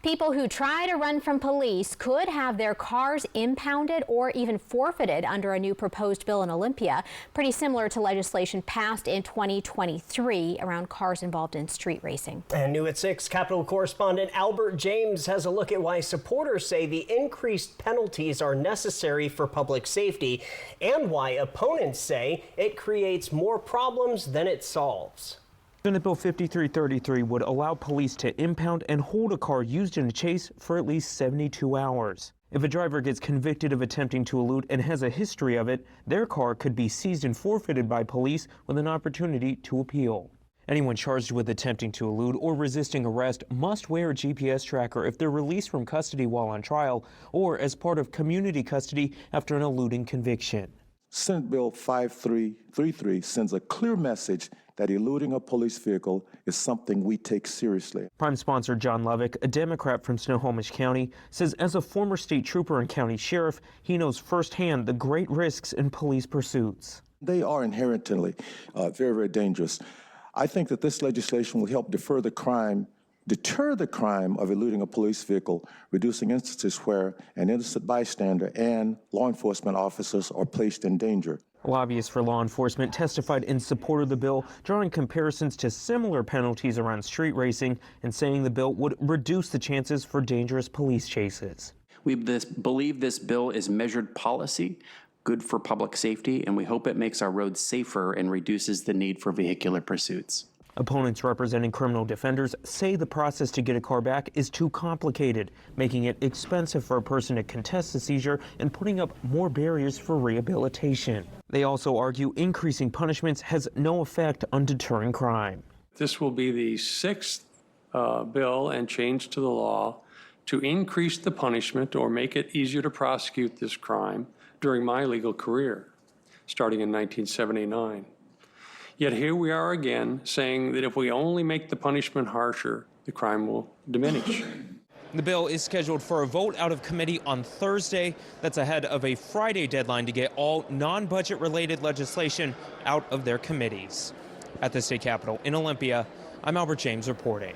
People who try to run from police could have their cars impounded or even forfeited under a new proposed bill in Olympia, pretty similar to legislation passed in 2023 around cars involved in street racing. And new at 6, Capitol correspondent Albert James has a look at why supporters say the increased penalties are necessary for public safety and why opponents say it creates more problems than it solves. Senate Bill 5333 would allow police to impound and hold a car used in a chase for at least 72 hours. If a driver gets convicted of attempting to elude and has a history of it, their car could be seized and forfeited by police with an opportunity to appeal. Anyone charged with attempting to elude or resisting arrest must wear a GPS tracker if they're released from custody while on trial or as part of community custody after an eluding conviction. Senate Bill 5333 sends a clear message that eluding a police vehicle is something we take seriously. Prime sponsor John Lovick, a Democrat from Snohomish County, says as a former state trooper and county sheriff, he knows firsthand the great risks in police pursuits. They are inherently very, very dangerous. I think that this legislation will help deter the crime of eluding a police vehicle, reducing instances where an innocent bystander and law enforcement officers are placed in danger. Lobbyists for law enforcement testified in support of the bill, drawing comparisons to similar penalties around street racing and saying the bill would reduce the chances for dangerous police chases. We believe this bill is measured policy, good for public safety, and we hope it makes our roads safer and reduces the need for vehicular pursuits. Opponents representing criminal defenders say the process to get a car back is too complicated, making it expensive for a person to contest the seizure and putting up more barriers for rehabilitation. They also argue increasing punishments has no effect on deterring crime. This will be the 6th bill and change to the law to increase the punishment or make it easier to prosecute this crime during my legal career, starting in 1979. Yet here we are again saying that if we only make the punishment harsher, the crime will diminish. The bill is scheduled for a vote out of committee on Thursday. That's ahead of a Friday deadline to get all non-budget related legislation out of their committees. At the state capitol in Olympia, I'm Albert James reporting.